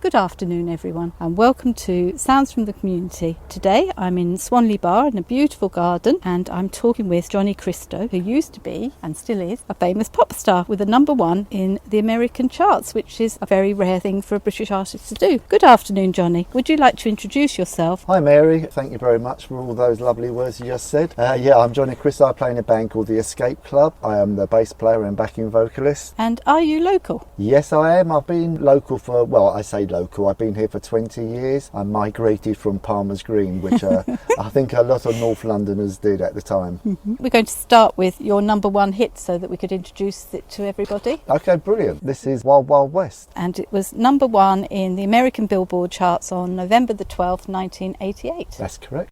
Good afternoon everyone and welcome to Sounds from the Community. Today I'm in Swanley Bar in a beautiful garden and I'm talking with Johnnie Christo, who used to be and still is a famous pop star with a #1 in the American charts, which is a very rare thing for a British artist to do. Good afternoon Johnnie, would you like to introduce yourself? Hi Mary, thank you very much for all those lovely words you just said. I'm Johnnie Christo. I play in a band called the Escape Club. I am the bass player and backing vocalist. And are you local? Yes I am. I've been local for, well I say local, I've been here for 20 years. I migrated from Palmer's Green, which I think a lot of North Londoners did at the time. Mm-hmm. We're going to start with your #1 hit so that we could introduce it to everybody. Okay, brilliant. This is Wild Wild West. And it was #1 in the American Billboard charts on November the 12th, 1988. That's correct.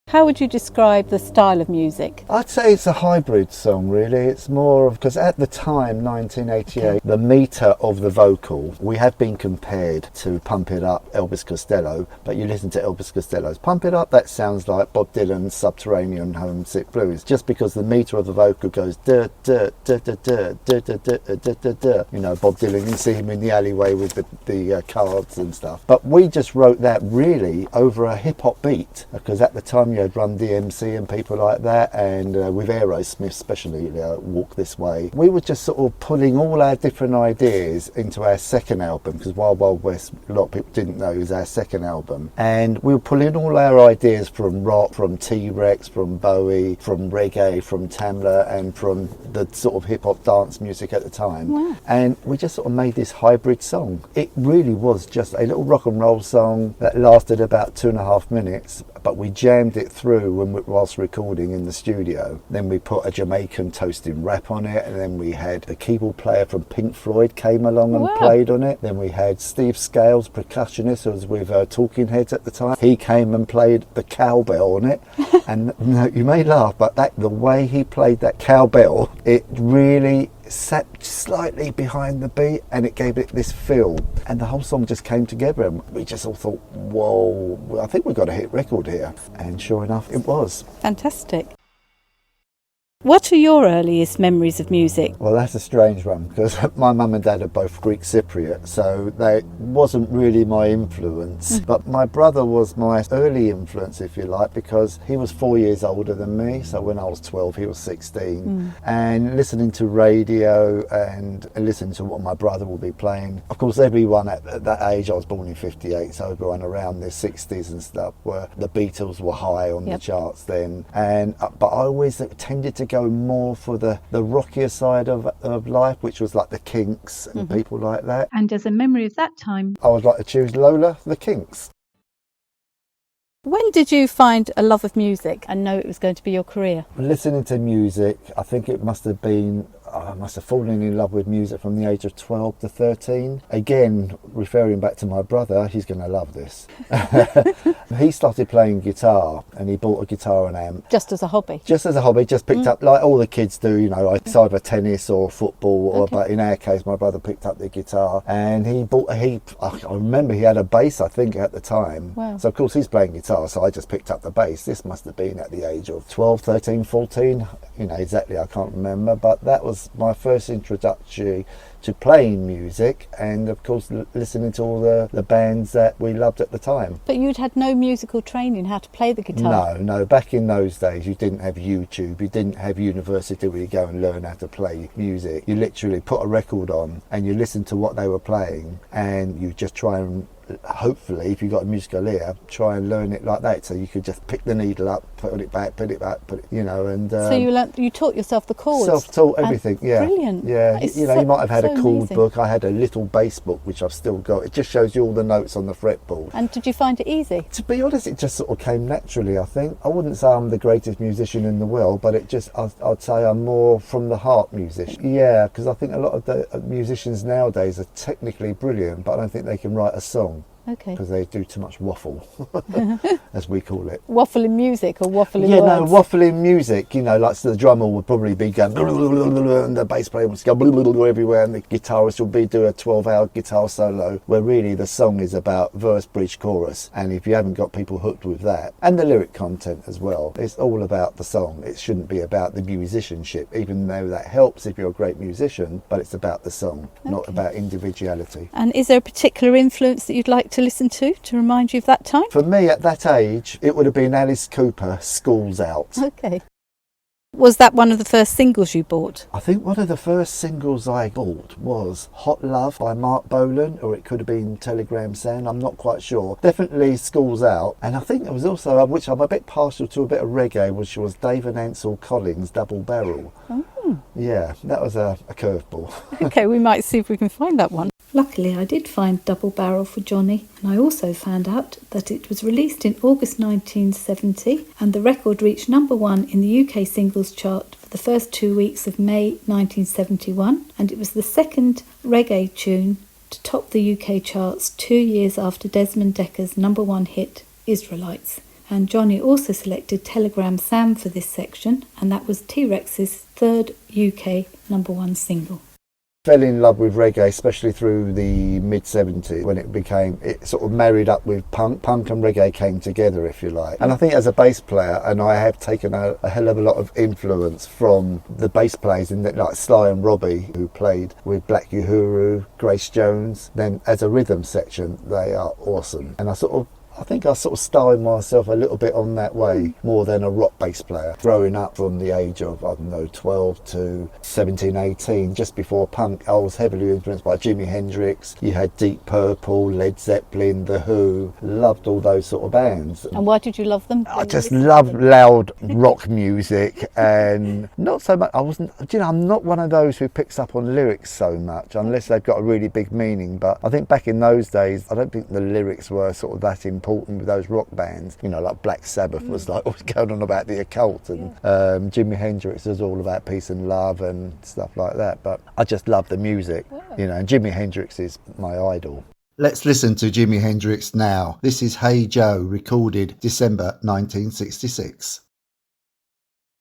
How would you describe the style of music? I'd say it's a hybrid song really. It's more of, because at the time, 1988, the metre of the vocal, we have been compared to Pump It Up, Elvis Costello, but you listen to Elvis Costello's Pump It Up, that sounds like Bob Dylan's Subterranean Homesick Blues, just because the metre of the vocal goes duh, duh, duh, duh, duh, duh, duh, duh, duh, duh, duh, duh. You know, Bob Dylan, you see him in the alleyway with the cards and stuff. But we just wrote that really over a hip-hop beat, because at the time you had Run DMC and people like that, and with Aerosmith especially, Walk This Way. We were just sort of pulling all our different ideas into our second album, because Wild Wild West, a lot of people didn't know, was our second album. And we were pulling all our ideas from rock, from T-Rex, from Bowie, from reggae, from Tamla, and from the sort of hip-hop dance music at the time. Wow. And we just sort of made this hybrid song. It really was just a little rock and roll song that lasted about 2.5 minutes, but we jammed it through whilst recording in the studio. Then we put a Jamaican toasting rap on it, and then we had the keyboard player from Pink Floyd came along and played on it. Then we had Steve Scales, percussionist, who was with Talking Heads at the time. He came and played the cowbell on it. And you may laugh, but the way he played that cowbell, it really sat slightly behind the beat and it gave it this feel, and the whole song just came together and we just all thought, whoa, I think we've got a hit record here. And sure enough it was. Fantastic. What are your earliest memories of music? Well, that's a strange one, because my mum and dad are both Greek Cypriot, so they wasn't really my influence. But my brother was my early influence, if you like, because he was 4 years older than me. So when I was 12, he was 16. And listening to radio and listening to what my brother would be playing. Of course, everyone at that age, I was born in 58, so everyone around the 60s and stuff, the Beatles were high on the charts then. And but I always tended to go more for the rockier side of life, which was like the Kinks and people like that. And as a memory of that time, I would like to choose Lola, the Kinks. when did you find a love of music and know it was going to be your career? Listening to music, I think it must have been, I must have fallen in love with music from the age of 12 to 13. Again, referring back to my brother, he's going to love this. He started playing guitar and he bought a guitar and amp. Just as a hobby? Just as a hobby, just picked up, like all the kids do, you know, it's either tennis or football, but in our case, my brother picked up the guitar and he bought I remember he had a bass, I think, at the time. Wow. So of course he's playing guitar, so I just picked up the bass. This must have been at the age of 12, 13, 14, you know, exactly, I can't remember, but that was my first introduction to playing music, and of course listening to all the bands that we loved at the time. But you'd had no musical training how to play the guitar? No, back in those days you didn't have YouTube, you didn't have university where you go and learn how to play music. You literally put a record on and you listen to what they were playing and you just try and, hopefully, if you've got a musical ear, try and learn it like that, so you could just pick the needle up, put it back, you know, and so you taught yourself the chords? Self-taught everything. Yeah, brilliant. Yeah, you know, you might have had a chord amazing book. I had a little bass book which I've still got. It just shows you all the notes on the fretboard. And did you find it easy? To be honest, it just sort of came naturally, I think. I wouldn't say I'm the greatest musician in the world, but it just, I'd say I'm more from the heart musician. Yeah, because I think a lot of the musicians nowadays are technically brilliant, but I don't think they can write a song. Okay. because they do too much waffle, as we call it. Waffle in music or waffle in Yeah, words? no, waffling music, you know, like so the drummer would probably be going and the bass player would go everywhere and the guitarist will do a 12-hour guitar solo where really the song is about verse, bridge, chorus. And if you haven't got people hooked with that, and the lyric content as well, it's all about the song. It shouldn't be about the musicianship, even though that helps if you're a great musician, but it's about the song, not about individuality. And is there a particular influence that you'd like to listen to remind you of that time? For me, at that age, it would have been Alice Cooper, School's Out. Okay. Was that one of the first singles you bought? I think one of the first singles I bought was Hot Love by Mark Bolan, or it could have been Telegram Sound, I'm not quite sure. Definitely School's Out. And I think there was also, which I'm a bit partial to, a bit of reggae, which was David Ansel Collins' Double Barrel. Oh. Yeah, that was a curveball. Okay, we might see if we can find that one. Luckily, I did find Double Barrel for Johnnie, and I also found out that it was released in August 1970, and the record reached number 1 in the UK singles chart for the first 2 weeks of May 1971, and it was the second reggae tune to top the UK charts 2 years after Desmond Decker's number 1 hit, Israelites. And Johnnie also selected Telegram Sam for this section, and that was T-Rex's third UK number 1 single. Fell in love with reggae, especially through the mid-70s when it sort of married up with punk. Punk and reggae came together, if you like. And I think as a bass player, and I have taken a hell of a lot of influence from the bass players in like Sly and Robbie, who played with Black Uhuru, Grace Jones. Then as a rhythm section, they are awesome. And I think I sort of styled myself a little bit on that way, more than a rock bass player. Growing up from the age of, 12 to 17, 18, just before punk, I was heavily influenced by Jimi Hendrix. You had Deep Purple, Led Zeppelin, The Who. Loved all those sort of bands. And why did you love them? I just love loud rock music, and not so much, I'm not one of those who picks up on lyrics so much, unless they've got a really big meaning. But I think back in those days, I don't think the lyrics were sort of that important with those rock bands, like Black Sabbath was like always going on about the occult, and Jimi Hendrix was all about peace and love and stuff like that. But I just love the music, and Jimi Hendrix is my idol. Let's listen to Jimi Hendrix now. This is Hey Joe, recorded December 1966.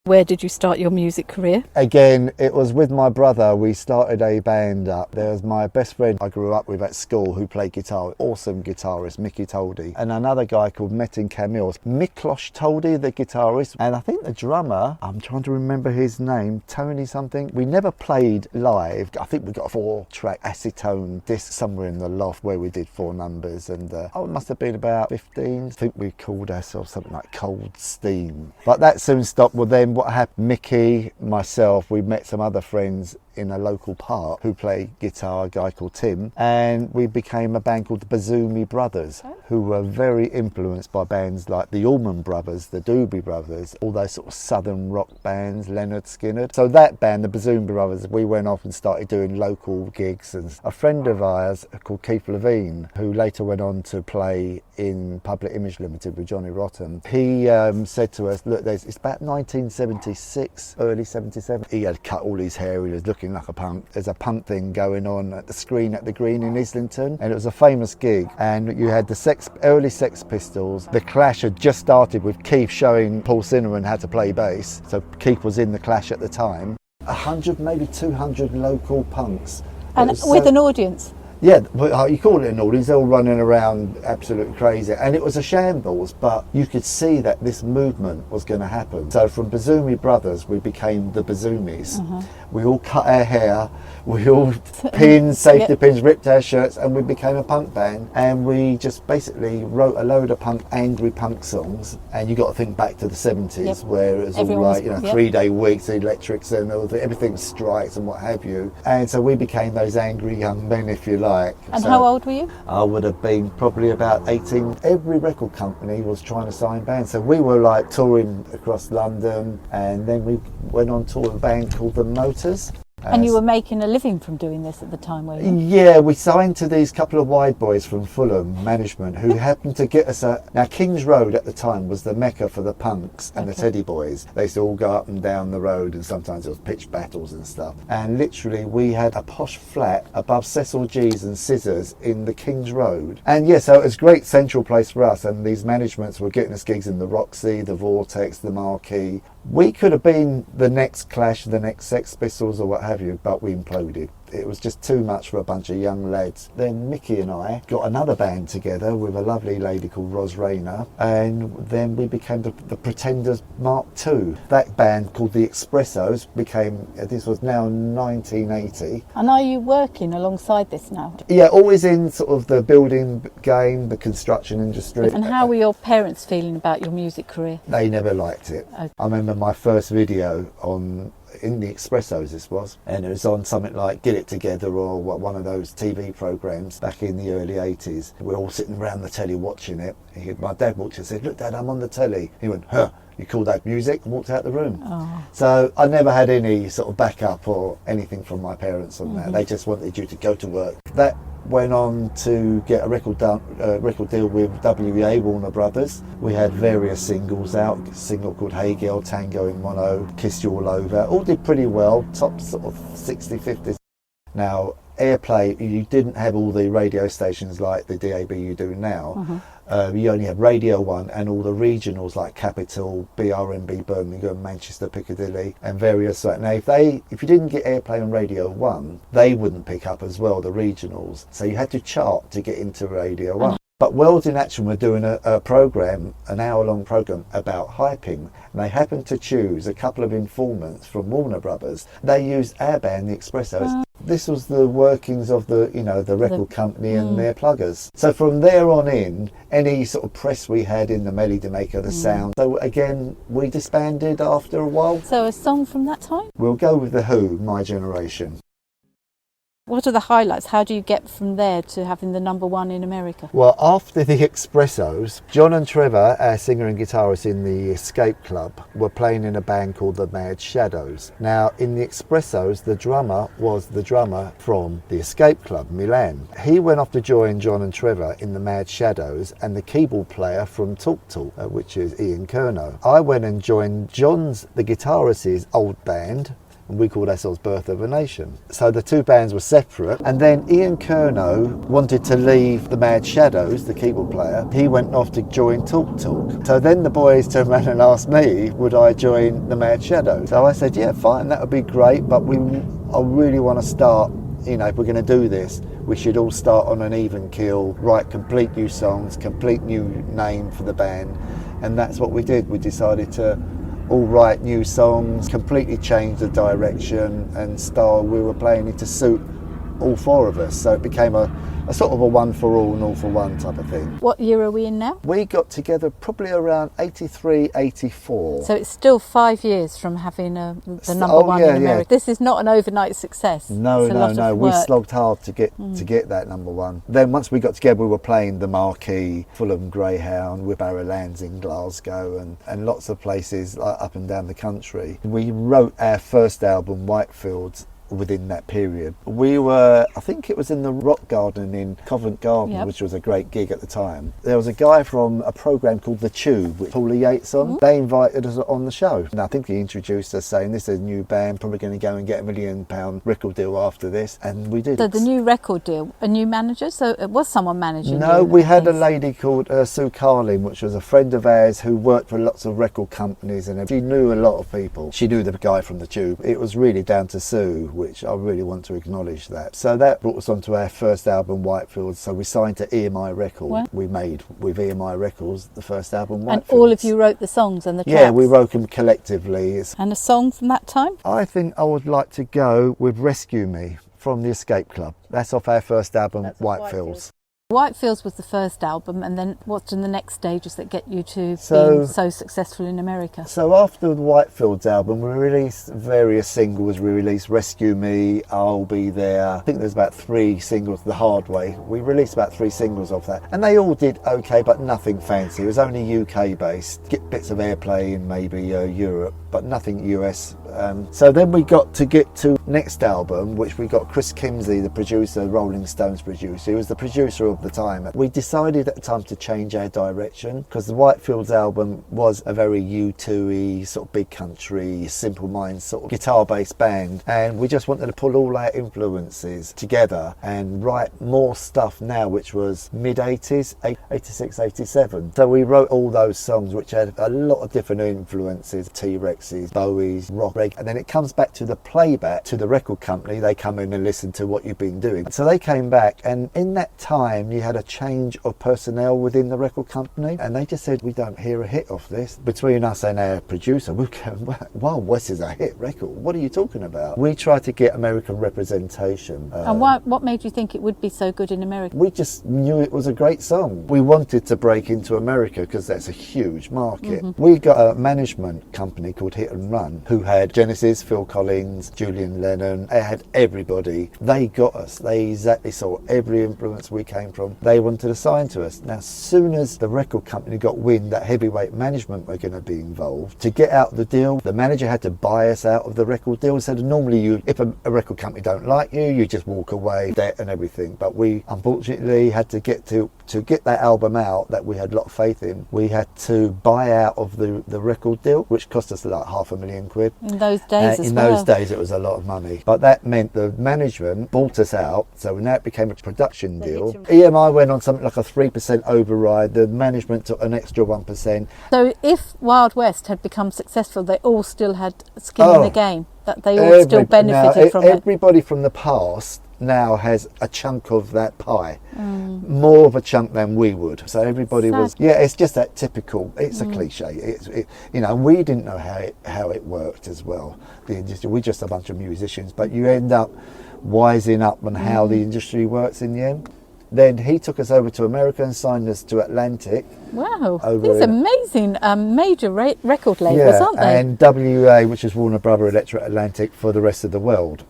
Where did you start your music career? Again, it was with my brother. We started a band up. There was my best friend I grew up with at school who played guitar, awesome guitarist, Mickey Toldy, and another guy called Metin Kamil. Miklos Toldy, the guitarist, and I think the drummer, I'm trying to remember his name, Tony something. We never played live. I think we got a 4-track acetone disc somewhere in the loft where we did 4 numbers, and it must have been about 15. I think we called ourselves something like Cold Steam. But that soon stopped. Well, then what happened, Mickey, myself, we met some other friends in a local park who played guitar, a guy called Tim, and we became a band called the Bazoomi Brothers, who were very influenced by bands like the Allman Brothers, the Doobie Brothers, all those sort of southern rock bands, Leonard Skinner. So that band, the Bazoomi Brothers, we went off and started doing local gigs. And a friend of ours called Keith Levine, who later went on to play in Public Image Limited with Johnny Rotten, he said to us, look, it's about 1976, early 77. He had cut all his hair, he was looking like a punk. There's a punk thing going on at the screen at the Green in Islington, and it was a famous gig. And you had the early Sex Pistols. The Clash had just started with Keith showing Paul Cinnamon how to play bass. So Keith was in the Clash at the time. 100, maybe 200 local punks. And with an audience? Yeah, you call it an audience, they're all running around absolutely crazy. And it was a shambles, but you could see that this movement was going to happen. So from Bazoomi Brothers, we became the Bazoomis. We all cut our hair, we all pinned, safety pins, ripped our shirts, and we became a punk band. And we just basically wrote a load of angry punk songs. And you got to think back to the 70s, where it was all like, 3-day weeks, electrics, and everything strikes and what have you. And so we became those angry young men, if you like. And how old were you? I would have been probably about 18. Every record company was trying to sign bands, so we were like touring across London, and then we went on tour with a band called The Motors. And you were making a living from doing this at the time, were you? Yeah, we signed to these couple of wide boys from Fulham management who happened to get us now King's Road at the time was the mecca for the punks and the Teddy Boys. They used to all go up and down the road, and sometimes it was pitched battles and stuff. And literally we had a posh flat above Cecil G's and Scissors in the King's Road. And yeah, so it was a great central place for us, and these managements were getting us gigs in the Roxy, the Vortex, the Marquee. We could have been the next Clash, the next Sex Pistols or what have you, but we imploded. It was just too much for a bunch of young lads. Then Mickey and I got another band together with a lovely lady called Ros Rayner, and then we became the Pretenders Mark II. That band called the Expressos became, this was now 1980. And are you working alongside this now? Yeah, always in sort of the building game, the construction industry. And how were your parents feeling about your music career? They never liked it. Okay. I remember my first video in the Expressos this was, and it was on something like Get It Together or one of those TV programmes back in the early 80s. We're all sitting around the telly watching it. My dad walked in and said, "Look Dad, I'm on the telly." He went, "Huh, you call that music?" and walked out the room. Oh. So I never had any sort of backup or anything from my parents on that. They just wanted you to go to work. That went on to get a record deal with WEA, Warner Brothers. We had various singles out, a single called Hey Girl, Tango in Mono, Kissed You All Over. All did pretty well, top sort of 60, 50s. Now, Airplay, you didn't have all the radio stations like the DAB you do now. You only had Radio 1 and all the regionals like Capital, BRMB, Birmingham, Manchester, Piccadilly and various. Now if you didn't get Airplay on Radio 1, they wouldn't pick up as well, the regionals. So you had to chart to get into Radio 1. But Worlds in Action were doing a programme, an hour-long programme about hyping, and they happened to choose a couple of informants from Warner Brothers. They used our band, the Expressos. This was the workings of the record company and their pluggers. So from there on in, any sort of press we had in the Melody Maker, the sound. So again, we disbanded after a while. So a song from that time? We'll go with The Who, My Generation. What are the highlights? How do you get from there to having the #1 in America? Well, after the Expressos, John and Trevor, our singer and guitarist in the Escape Club, were playing in a band called the Mad Shadows. Now, in the Expressos, the drummer was the drummer from the Escape Club, Milan. He went off to join John and Trevor in the Mad Shadows, and the keyboard player from Talk Talk, which is Ian Curnow. I went and joined John's, the guitarist's, old band, and we called ourselves Birth of a Nation. So the two bands were separate, and then Ian Curnow wanted to leave the Mad Shadows, the keyboard player. He went off to join Talk Talk. So then the boys turned around and asked me, would I join the Mad Shadows? So I said, yeah, fine, that would be great, but I really want to start, if we're going to do this, we should all start on an even keel, write complete new songs, complete new name for the band, and that's what we did. We decided to all write new songs, completely change the direction and style we were playing it to suit all four of us. So it became a sort of a one for all and all for one type of thing. What year are we in now? We got together probably around 83, 84. So it's still 5 years from having the #1 in America. Yeah. This is not an overnight success. No. We slogged hard to get that #1. Then once we got together, we were playing the Marquee, Fulham Greyhound, with Barrowlands in Glasgow and lots of places up and down the country. We wrote our first album, Whitefields, within that period. We were, I think it was in the Rock Garden in Covent Garden, which was a great gig at the time. There was a guy from a programme called The Tube with Paulie Yates on. They invited us on the show, and I think he introduced us saying, this is a new band, probably going to go and get £1 million record deal after this, and we did. So the new record deal, a new manager? So it was someone managing? No, we had a lady called Sue Carlin, which was a friend of ours who worked for lots of record companies, and she knew a lot of people. She knew the guy from The Tube. It was really down to Sue, which I really want to acknowledge that. So that brought us on to our first album, Whitefields. So we signed to EMI Records. Wow. We made with EMI Records the first album, Whitefields. And all of you wrote the songs and the tracks? Yeah, we wrote them collectively. And a song from that time? I think I would like to go with Rescue Me from the Escape Club. That's off our first album, Whitefields. Whitefields was the first album, and then what's in the next stages that get you to being so successful in America? So after the Whitefields album, we released various singles. We released Rescue Me, I'll Be There. I think there's about 3 singles, The Hard Way. We released about 3 singles off that, and they all did okay, but nothing fancy. It was only UK based. Get bits of airplay in maybe Europe, but nothing US. So then we got to next album, which we got Chris Kimsey, the producer, Rolling Stones producer, he was the producer of the time. We decided at the time to change our direction because the Whitefields album was a very U2-y, sort of big country, Simple Minds sort of guitar-based band, and we just wanted to pull all our influences together and write more stuff now, which was mid-80s, 86, 87. So we wrote all those songs which had a lot of different influences, T-Rexes, Bowie's, rock, reggae, and then it comes back to the playback, to the record company. They come in and listen to what you've been doing. So they came back, and in that time you had a change of personnel within the record company, and they just said, we don't hear a hit off this. Between us and our producer, we go, Wild West is a hit record, what are you talking about? We tried to get American representation. And what made you think it would be so good in America? We just knew it was a great song. We wanted to break into America because that's a huge market. We got a management company called Hit and Run who had Genesis, Phil Collins, Julian Lennon. They had everybody. They got us. They exactly saw every influence we came from. They wanted to sign to us. Now, as soon as the record company got wind that Heavyweight Management were going to be involved, to get out the deal, the manager had to buy us out of the record deal. So normally, if a record company don't like you, you just walk away, debt and everything. But we unfortunately had to get that album out that we had a lot of faith in. We had to buy out of the record deal, which cost us like £500,000. In those days In those days, it was a lot of money. But that meant the management bought us out, so now it became a production deal. EMI went on something like a 3% override. The management took an extra 1%. So if Wild West had become successful, they all still had skin in the game, that they all still benefited from it. Everybody from the past now has a chunk of that pie, more of a chunk than we would. So everybody was, it's just that typical, it's a cliche. We didn't know how it worked as well. The industry, we're just a bunch of musicians, but you end up wising up on how the industry works in the end. Then he took us over to America and signed us to Atlantic. Wow, these amazing major record labels, aren't they? And WA, which is Warner Brother Electric Atlantic, for the rest of the world.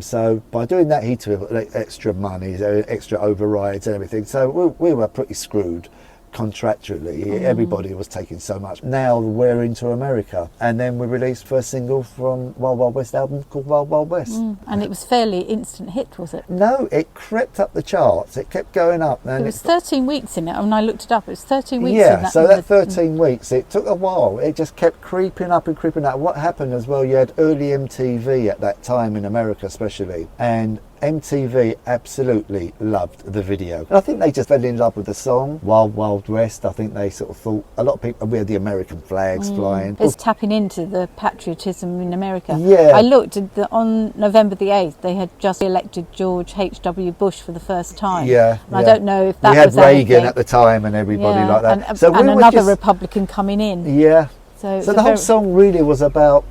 So by doing that, he took extra money, extra overrides and everything. So we were pretty screwed contractually. Everybody was taking so much. Now we're into America, and then we released first single from Wild Wild West album called Wild Wild West. And it was fairly instant hit, was it? No, it crept up the charts. It kept going up. And it was 13 weeks in it. When I looked it up, it was 13 weeks in that. So that 13 weeks, it took a while. It just kept creeping up and creeping up. What happened as well, you had early MTV at that time in America especially, and MTV absolutely loved the video. And I think they just fell in love with the song, Wild Wild West. I think they sort of thought, a lot of people, we had the American flags flying. It's tapping into the patriotism in America. Yeah. I looked, on November the 8th, they had just elected George H.W. Bush for the first time. And I don't know if that was we had Reagan anything. At the time and everybody like that. And another Republican coming in. Yeah. So the whole song really was about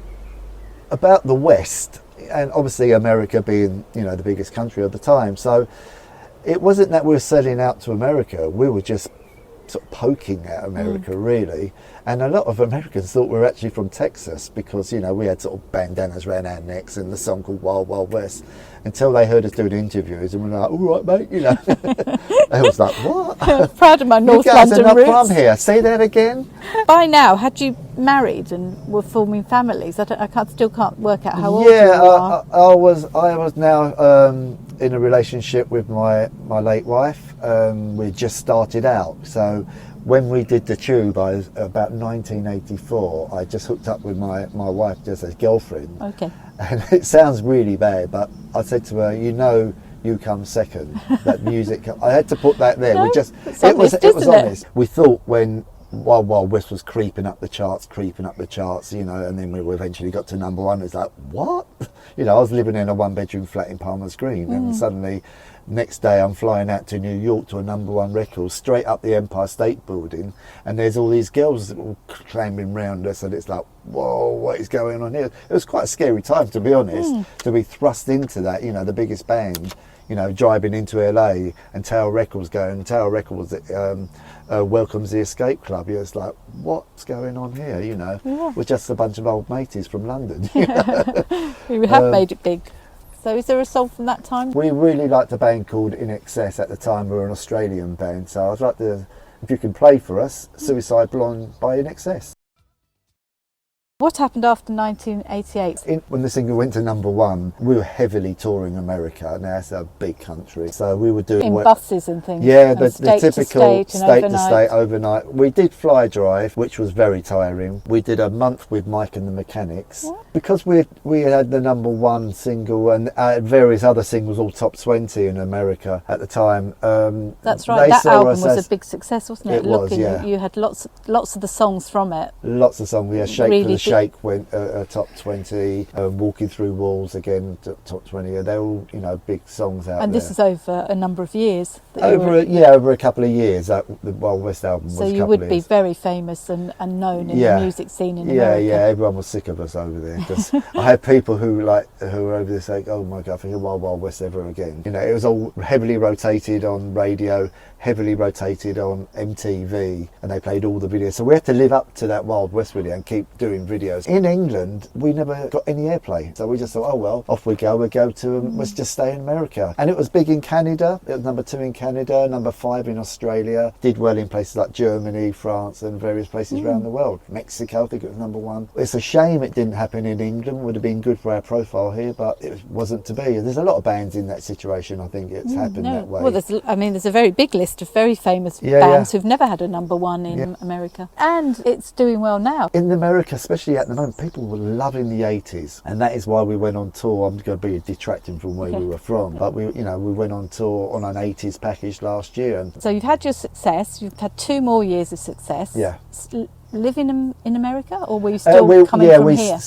the West. And obviously America being, the biggest country of the time. So it wasn't that we were selling out to America. We were just sort of poking at America, really. And a lot of Americans thought we were actually from Texas because, we had sort of bandanas around our necks and the song called Wild Wild West, until they heard us doing interviews and were like, all right, mate, They was like, what? Proud of my North London roots. You guys are roots. not from here. Say that again. By now, had you married and were forming families? I still can't work out how old you are. I was now in a relationship with my late wife. We just started out. So when we did the Tube, about 1984, I just hooked up with my wife just as girlfriend. Okay. And it sounds really bad, but I said to her, you come second. That music, I had to put that there. No, it was honest. We thought when Wild Wild West was creeping up the charts, and then we eventually got to number one. It's like, what? I was living in a one-bedroom flat in Palmer's Green, and suddenly, next day I'm flying out to New York to a number one record, straight up the Empire State Building, and there's all these girls all clambering round us, and it's like, whoa, what is going on here? It was quite a scary time, to be honest, to be thrust into that, the biggest band, driving into LA, and Tower Records welcomes the Escape Club. It's like, what's going on here? We're just a bunch of old mateys from London. We have made it big. So is there a song from that time? We really liked a band called In Excess at the time. We were an Australian band, so I'd like to, if you can play for us, Suicide Blonde by In Excess. What happened after 1988? When the single went to number one, we were heavily touring America. Now it's a big country, so we were doing In buses and things. Yeah, and the typical state to state overnight. We did Fly Drive, which was very tiring. We did a month with Mike and the Mechanics. What? Because we had the number one single and various other singles all top 20 in America at the time. That's right. That album was a big success, wasn't it? It was, yeah. You had lots of the songs from it. Lots of songs. We had Shake Really for the Shake went top 20. Walking Through Walls again top 20. They're all big songs out there. And this is over a number of years. Over a couple of years. The Wild West album was. So you would be very famous and known in the music scene in America. Yeah. Everyone was sick of us over there. Because I had people who were over there saying, "Oh my God, I think Wild Wild West ever again." It was all heavily rotated on radio, heavily rotated on MTV, and they played all the videos. So we had to live up to that Wild West video and keep doing videos. In England, we never got any airplay, so we just thought, oh well, off we go. Let's just stay in America. And it was big in Canada. It was number 2 in Canada, number 5 in Australia. Did well in places like Germany, France, and various places around the world. Mexico, I think it was number 1. It's a shame it didn't happen in England. Would have been good for our profile here, but it wasn't to be. There's a lot of bands in that situation. I think it's happened that way. Well, there's a very big list of very famous bands who've never had a number 1 in America, and it's doing well now. In America, especially at the moment, people were loving the 80s, and that is why we went on tour. I'm going to be detracting from where we were from, but we went on tour on an 80s package last year. And so you've had your success. You've had 2 more years of success. Yeah. Living in America, or were you still coming from here?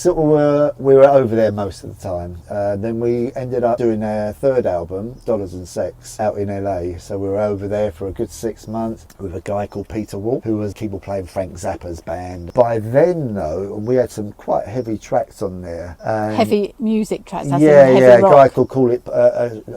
We were over there most of the time. Then we ended up doing our 3rd album, Dollars and Sex, out in LA. So we were over there for a good 6 months with a guy called Peter Wolf, who was keyboard playing Frank Zappa's band. By then, though, we had some quite heavy tracks on there. Heavy music tracks. A guy called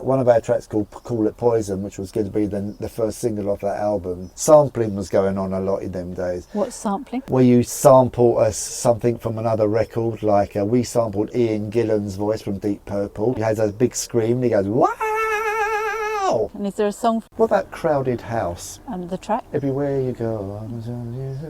one of our tracks called Call It Poison, which was going to be the first single off that album. Sampling was going on a lot in them days. What's sampling? Where you sample something from another record, like we sampled Ian Gillan's voice from Deep Purple. He has a big scream and he goes, "Wow!" And is there a song? What about Crowded House? And the track? Everywhere You Go.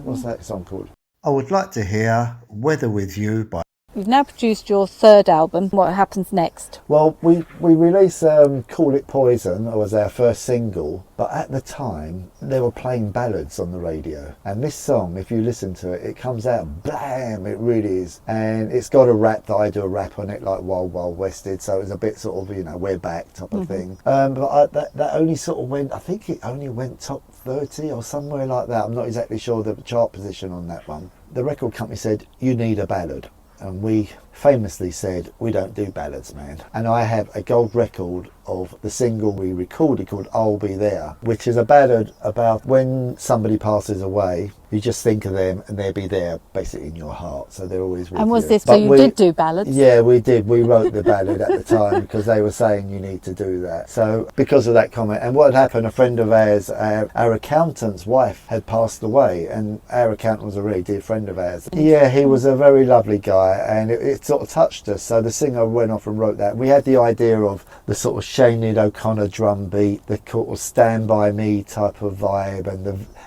What's that song called? I would like to hear Weather With You by... You've now produced your 3rd album. What happens next? Well, we released Call It Poison, it was our first single, but at the time they were playing ballads on the radio, and this song, if you listen to it, it comes out blam, it really is, and it's got a rap that I do a rap on it like Wild Wild West did, so it's a bit sort of we're back type of thing, but that only sort of went, I think it only went top 30 or somewhere like that. I'm not exactly sure the chart position on that one. The record company said, "You need a ballad." And we famously said, "We don't do ballads, man." And I have a gold record of the single we recorded called I'll Be There, which is a ballad about when somebody passes away, you just think of them and they'll be there basically in your heart, so they're always with you. And was this, so you did do ballads? Yeah, we did. We wrote the ballad at the time because they were saying you need to do that. So because of that comment, and what had happened, a friend of ours, our accountant's wife had passed away, and our accountant was a really dear friend of ours. Yeah, he was a very lovely guy, and it sort of touched us, so the singer went off and wrote that. We had the idea of the sort of Sinead O'Connor drum beat, the sort of Stand By Me type of vibe,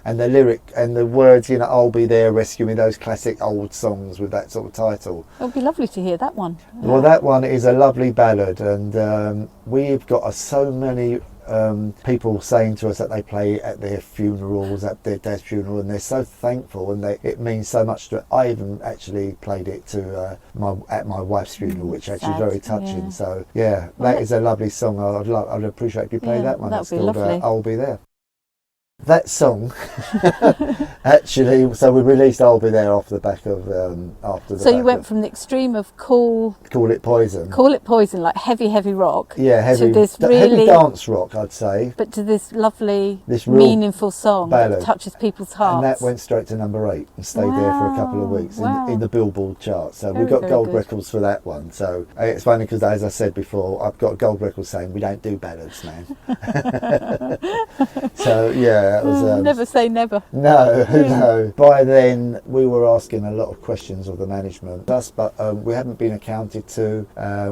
and the lyric and the words, I'll Be There, Rescue Me, those classic old songs with that sort of title. It would be lovely to hear that one. Well, that one is a lovely ballad, and we've got so many people saying to us that they play at their funerals, at their dad's funeral, and they're so thankful, and it means so much to it. I even actually played it to at my wife's funeral, which actually is very touching. Yeah. So that is a lovely song. I'd appreciate if you play that one. That would be lovely. I'll Be There. That song, actually, so we released I'll Be There off the back of after the. So you went from the extreme of Call It Poison, like heavy rock, heavy, to this really heavy dance rock, I'd say, but to this lovely, meaningful song ballad that touches people's hearts. And that went straight to number 8 and stayed there for a couple of weeks in the Billboard chart. So we got gold records for that one. So it's funny because, as I said before, I've got a gold record saying we don't do ballads, man. So yeah. That was, never say never. No. By then, we were asking a lot of questions of the management. But we hadn't been accounted to.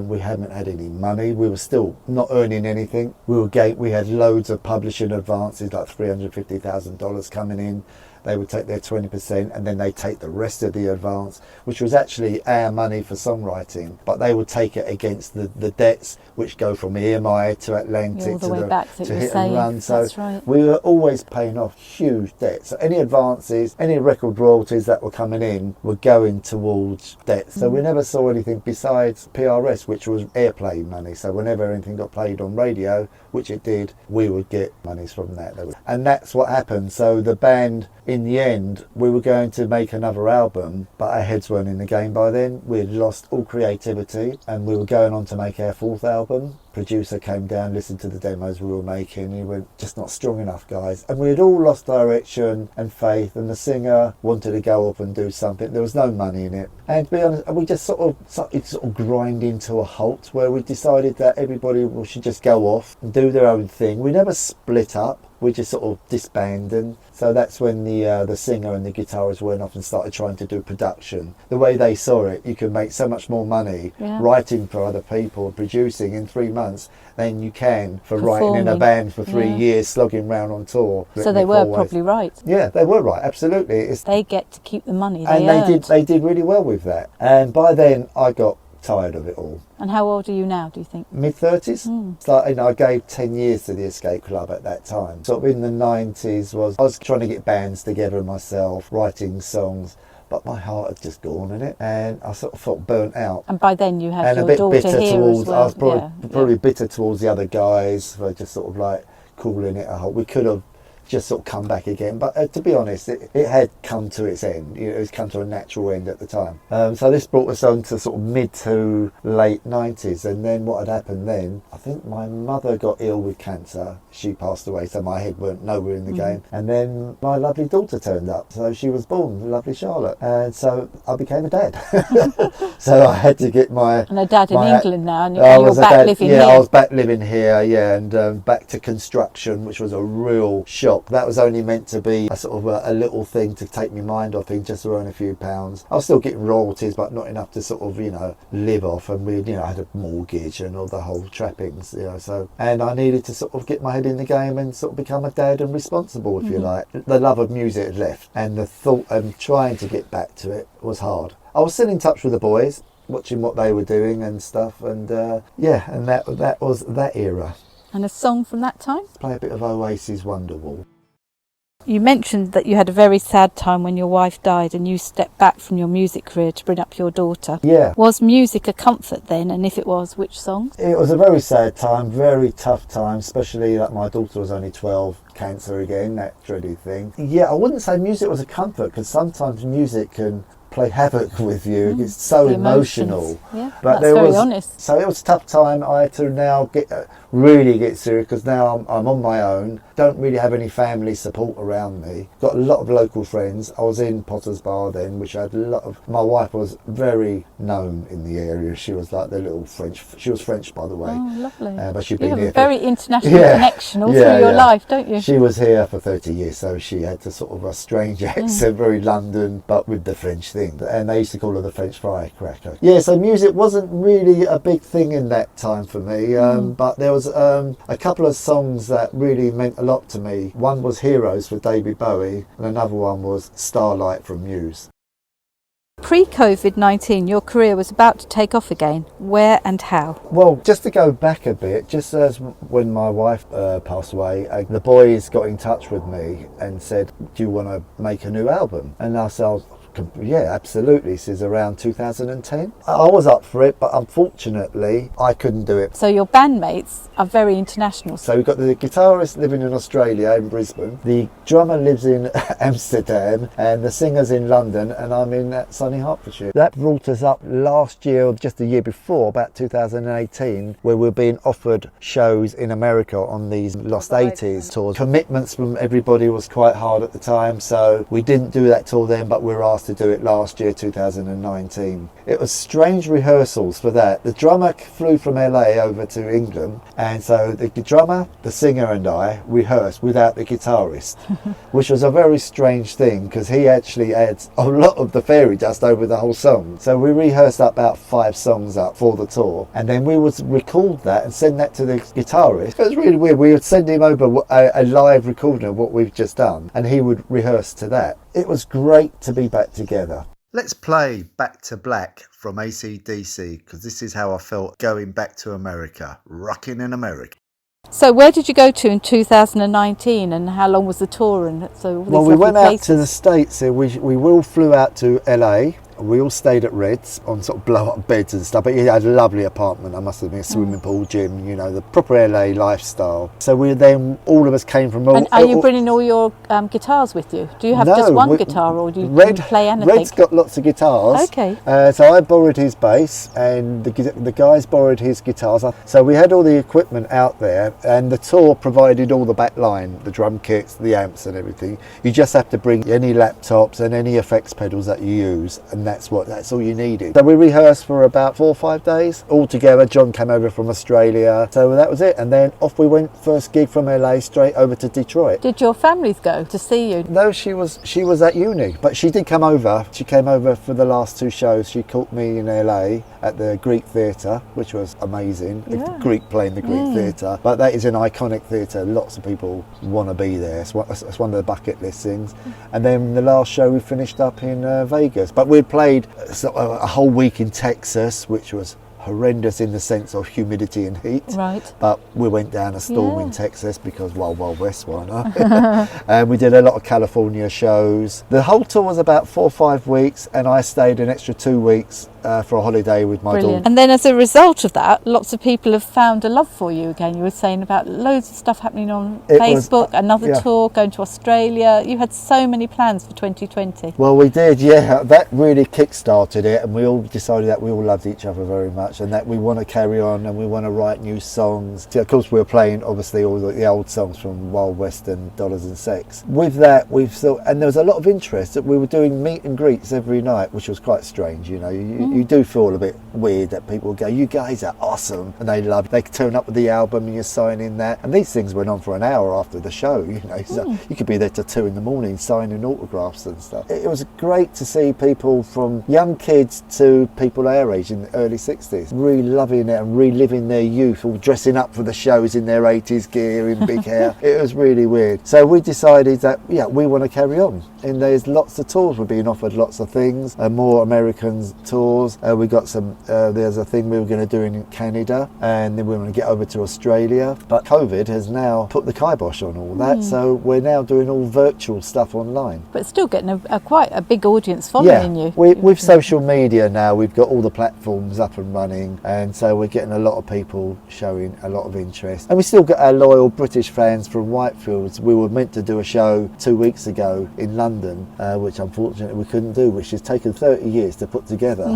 We hadn't had any money. We were still not earning anything. We had loads of publishing advances, like $350,000 coming in. they would take their 20% and then they take the rest of the advance, which was actually our money for songwriting, but they would take it against the debts which go from EMI to Atlantic all the way back to Hit and Run. So that's right. we were always paying off huge debts. So any advances, any record royalties that were coming in were going towards debts. So we never saw anything besides PRS, which was Airplay money. So whenever anything got played on radio, which it did, we would get monies from that. And that's what happened. So the band, in the end, we were going to make another album, but our heads weren't in the game by then. We had lost all creativity and we were going on to make our fourth album. Producer came down, listened to the demos we were making. He went, just not strong enough, guys. And we had all lost direction and faith, and the singer wanted to go up and do something. There was no money in it. And to be honest, we just sort of grinding to a halt, where we decided that everybody should just go off and do their own thing. We never split up. We just sort of disbanded. So that's when the singer and the guitarist went off and started trying to do production. The way they saw it, you can make so much more money writing for other people and producing in 3 months than you can for writing in a band for 3 years, slogging around on tour. So they were probably right. Yeah, they were right, absolutely. They get to keep the money they earned. They did really well with that. And by then I got tired of it all. And how old are you now, do you think? Mid-30s. So, I gave 10 years to the Escape Club at that time. Sort of in the 90s I was trying to get bands together myself, writing songs, but my heart had just gone in it, and I sort of felt burnt out. And by then you had and your a bit daughter bitter here towards, as well. I was probably bitter towards the other guys for just sort of like calling it a whole. We could have just sort of come back again, but to be honest, it had come to its end. It was come to a natural end at the time. So this brought us on to sort of mid to late 90s, and then what had happened then, I think my mother got ill with cancer. She passed away, so my head weren't nowhere in the game. And then my lovely daughter turned up, so she was born, lovely Charlotte, and so I became a dad. So I had to get my... And a dad in England now, and you're back living here. Yeah, I was back living here, and back to construction, which was a real shock. That was only meant to be a sort of a little thing to take my mind off things, just to earn a few pounds. I was still getting royalties, but not enough to sort of, live off. And we, had a mortgage and all the whole trappings, so. And I needed to sort of get my head in the game and sort of become a dad and responsible, if you like. The love of music had left, and the thought of trying to get back to it was hard. I was still in touch with the boys, watching what they were doing and stuff, and and that was that era. And a song from that time? Play a bit of Oasis Wonderwall. You mentioned that you had a very sad time when your wife died and you stepped back from your music career to bring up your daughter. Yeah. Was music a comfort then, and if it was, which songs? It was a very sad time, very tough time, especially that my daughter was only 12, cancer again, that dreaded thing. Yeah, I wouldn't say music was a comfort, because sometimes music can play havoc with you. It's so emotional. Yeah, but that's very honest. So it was a tough time. I had to now really get serious, because now I'm on my own. Don't really have any family support around me. Got a lot of local friends. I was in Potter's Bar then, which I had a lot of... My wife was very known in the area. She was like the little French... She was French, by the way. Oh, lovely. But she'd you been have here a very international connection all through your life, don't you? She was here for 30 years, so she had to sort of a strange accent, very London, but with the French thing. And they used to call her the French firecracker. Yeah, so music wasn't really a big thing in that time for me, but there was a couple of songs that really meant a lot to me. One was Heroes for David Bowie, and another one was Starlight from Muse. Pre-COVID-19, your career was about to take off again. Where and how? Well, just to go back a bit, just as when my wife passed away, the boys got in touch with me and said, do you want to make a new album? And I said, yeah, absolutely. This is around 2010. I was up for it, but unfortunately I couldn't do it. So your bandmates are very international. So we've got the guitarist living in Australia, in Brisbane, the drummer lives in Amsterdam, and the singer's in London, and I'm in sunny Hertfordshire. That brought us up last year, or just the year before, about 2018, where we're being offered shows in America on these Lost 80s tours. Commitments from everybody was quite hard at the time, so we didn't do that tour then, but we were asked to do it last year, 2019. It was strange rehearsals for that. The drummer flew from LA over to England, and so the drummer, the singer and I rehearsed without the guitarist, which was a very strange thing because he actually had a lot of the fairy dust over the whole song. So we rehearsed about 5 songs up for the tour, and then we would record that and send that to the guitarist. It was really weird. We would send him over a live recording of what we've just done, and he would rehearse to that. It was great to be back together. Let's play Back to Black from AC/DC, because this is how I felt going back to America, rocking in America. So where did you go to in 2019, and how long was the tour? And so well, we went out to the States. We all flew out to LA. We all stayed at Red's on sort of blow-up beds and stuff, but he had a lovely apartment, I must admit, swimming pool, gym, you know, the proper LA lifestyle. So we then, all of us came from... And are you bringing all your guitars with you? Do you have just one guitar, or do you play anything? Red's got lots of guitars. Okay. So I borrowed his bass, and the guys borrowed his guitars. So we had all the equipment out there, and the tour provided all the back line, the drum kits, the amps and everything. You just have to bring any laptops and any effects pedals that you use, and that's all you needed. So we rehearsed for about 4 or 5 days all together. John came over from Australia, so that was it, and then off we went. First gig from LA straight over to Detroit. Did your families go to see you? No, she was at uni, but she did come over. She came over for the last 2 shows. She caught me in LA at the Greek Theatre, which was amazing. Yeah. The Greek playing the Greek Theatre, but that is an iconic theatre. Lots of people want to be there. It's one of the bucket list things. And then the last show we finished up in Vegas, but we'd played a whole week in Texas, which was horrendous in the sense of humidity and heat. Right. But we went down a storm in Texas because Wild West, why not? And we did a lot of California shows. The whole tour was about 4 or 5 weeks, and I stayed an extra 2 weeks for a holiday with my daughter. And then as a result of that, lots of people have found a love for you again. You were saying about loads of stuff happening on Facebook, another tour, going to Australia. You had so many plans for 2020. Well, we did, yeah. That really kick-started it, and we all decided that we all loved each other very much, and that we want to carry on and we want to write new songs. Of course, we were playing, obviously, all the old songs from Wild West and Dollars and Sex. With that, and there was a lot of interest that we were doing meet and greets every night, which was quite strange, you know. You do feel a bit weird that people go, you guys are awesome, and they turn up with the album and you're signing that, and these things went on for an hour after the show, you know, so you could be there till 2 a.m. signing autographs and stuff. It was great to see people from young kids to people our age in the early 60s really loving it and reliving their youth, all dressing up for the shows in their 80s gear, in big hair. It was really weird. So we decided that we want to carry on, and there's lots of tours. We're being offered lots of things, more American tours. We got some, there's a thing we were going to do in Canada, and then we want to get over to Australia. But COVID has now put the kibosh on all that, so we're now doing all virtual stuff online. But still getting quite a big audience following you. With social media now, we've got all the platforms up and running, and so we're getting a lot of people showing a lot of interest. And we still got our loyal British fans from Whitefields. We were meant to do a show 2 weeks ago in London, which unfortunately we couldn't do, which has taken 30 years to put together.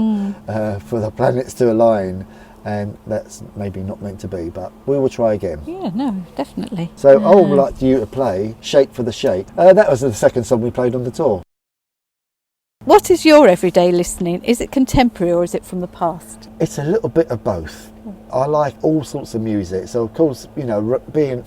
For the planets to align, and that's maybe not meant to be, but we will try again. Yeah, no, definitely. So I would like you to play Shake for the Shake. That was the second song we played on the tour. What is your everyday listening? Is it contemporary or is it from the past? It's a little bit of both. I like all sorts of music, so of course, you know,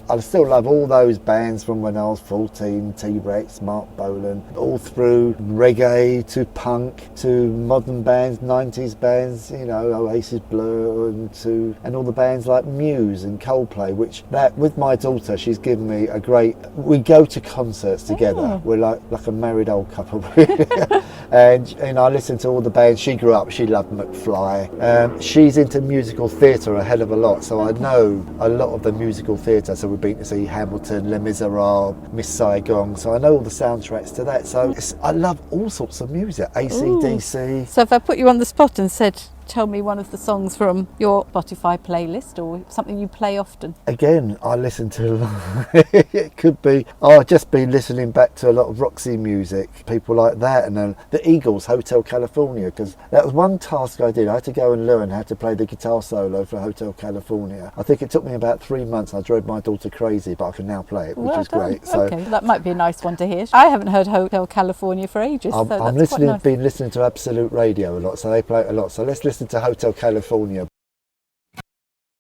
I still love all those bands from when I was 14, T-Rex, Mark Bolan, all through reggae to punk to modern bands, 90s bands, you know, Oasis, Blur, and all the bands like Muse and Coldplay, which with my daughter, she's given me we go to concerts together. We're like a married old couple, really. And I listen to all the bands. She grew up, she loved McFly. She's into musical theatre a hell of a lot, so I know a lot of the musical theatre. So we've been to see Hamilton, Les Miserables, Miss Saigon, so I know all the soundtracks to that. So I love all sorts of music, AC/DC. So if I put you on the spot and said, tell me one of the songs from your Spotify playlist or something you play often? Again, I listen to, it could be, I've just been listening back to a lot of Roxy music, people like that, and then the Eagles, Hotel California, because that was one task I did. I had to go and learn how to play the guitar solo for Hotel California. I think it took me about 3 months. I drove my daughter crazy, but I can now play it, which is great. So okay, that might be a nice one to hear. I haven't heard Hotel California for ages. I'm been listening to Absolute Radio a lot, so they play it a lot. So let's listen to Hotel California.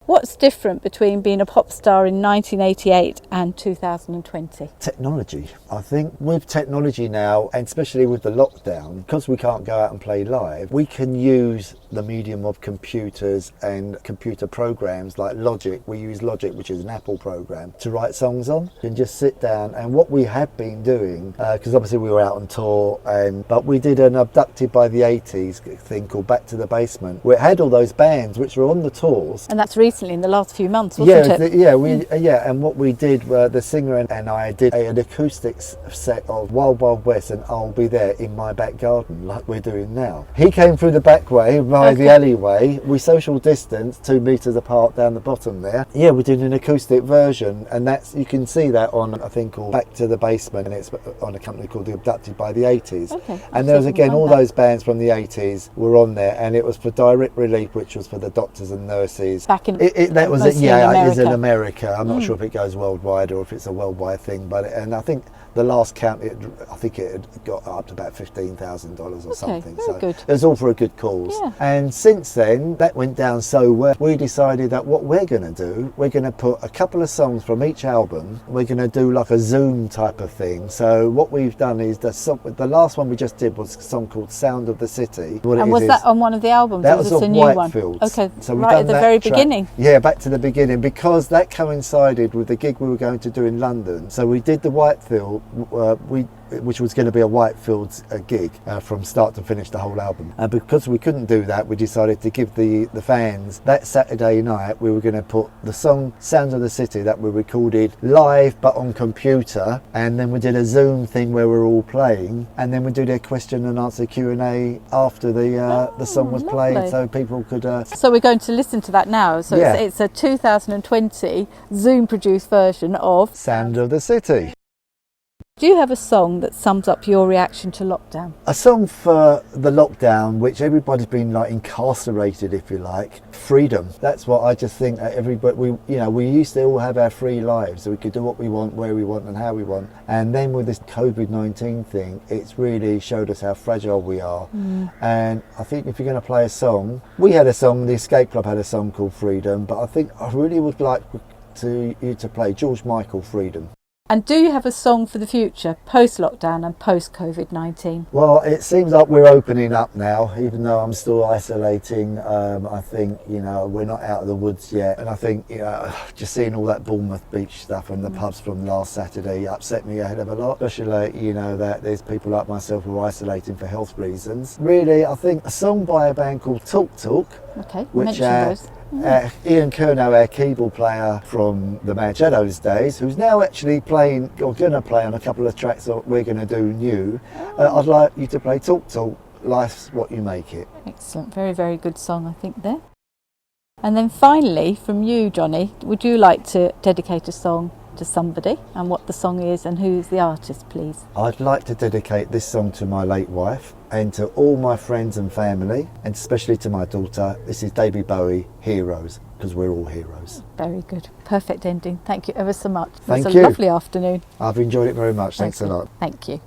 What's different between being a pop star in 1988 and 2020? Technology. I think with technology now, and especially with the lockdown, because we can't go out and play live, we can use the medium of computers and computer programs like Logic. We use Logic, which is an Apple program, to write songs on. You can just sit down, and what we have been doing, because obviously we were out on tour, but we did an Abducted by the 80s thing called Back to the Basement, where it had all those bands which were on the tours. And that's recently, in the last few months, wasn't it? And what we did, the singer and I did an acoustics set of Wild Wild West and I'll Be There in My Back Garden, like we're doing now. He came through the back way, by the alleyway. We social distance 2 metres apart down the bottom there. Yeah, we did an acoustic version, and that's, you can see that on a thing called Back to the Basement, and it's on a company called the Abducted by the 80s. Okay. And there was again all those bands from the 80s were on there, and it was for Direct Relief, which was for the doctors and nurses. Back in that was it is in America. I'm not sure if it goes worldwide or if it's a worldwide thing, but and I think the last count, I think it had got up to about $15,000 or something. So good. It was all for a good cause. Yeah. And since then, that went down so well, we decided that what we're going to do, we're going to put a couple of songs from each album. We're going to do like a Zoom type of thing. So what we've done is the last one we just did was a song called Sound of the City. And was that on one of the albums? That was a on new Whitefields. one? Okay, so right at the very beginning. Yeah, back to the beginning, because that coincided with the gig we were going to do in London. So we did the Whitefield, which was going to be a Whitefields gig from start to finish, the whole album. And because we couldn't do that, we decided to give the fans that Saturday night, we were going to put the song Sounds of the City that we recorded live but on computer, and then we did a Zoom thing where we were all playing, and then we did a question and answer Q&A after the song was played, so people could... So we're going to listen to that now. So it's a 2020 Zoom produced version of Sound of the City. Do you have a song that sums up your reaction to lockdown? A song for the lockdown, which everybody's been like incarcerated, if you like. Freedom. That's what I just think. Everybody, we used to all have our free lives, so we could do what we want, where we want, and how we want. And then with this COVID-19 thing, it's really showed us how fragile we are. And I think if you're going to play a song, we had a song. The Escape Club had a song called Freedom, but I think I really would like you to play George Michael, Freedom. And do you have a song for the future, post-lockdown and post-COVID-19? Well, it seems like we're opening up now, even though I'm still isolating. I think, we're not out of the woods yet. And I think, just seeing all that Bournemouth beach stuff and the pubs from last Saturday upset me a hell of a lot. Especially, that there's people like myself who are isolating for health reasons. Really, I think a song by a band called Talk Talk. Okay, which, mention those. Ian Curnow, our keyboard player from the Mad Shadows days, who's now actually playing, or going to play on a couple of tracks that we're going to do new. I'd like you to play Talk Talk, Life's What You Make It. Excellent, very, very good song, I think, there. And then finally, from you, Johnnie, would you like to dedicate a song to somebody, and what the song is and who's the artist, please? I'd like to dedicate this song to my late wife and to all my friends and family, and especially to my daughter. This is David Bowie, Heroes, because we're all heroes. Very good. Perfect ending. Thank you ever so much. Thank you. It was you. a lovely afternoon. I've enjoyed it very much. Thanks a lot. Thank you.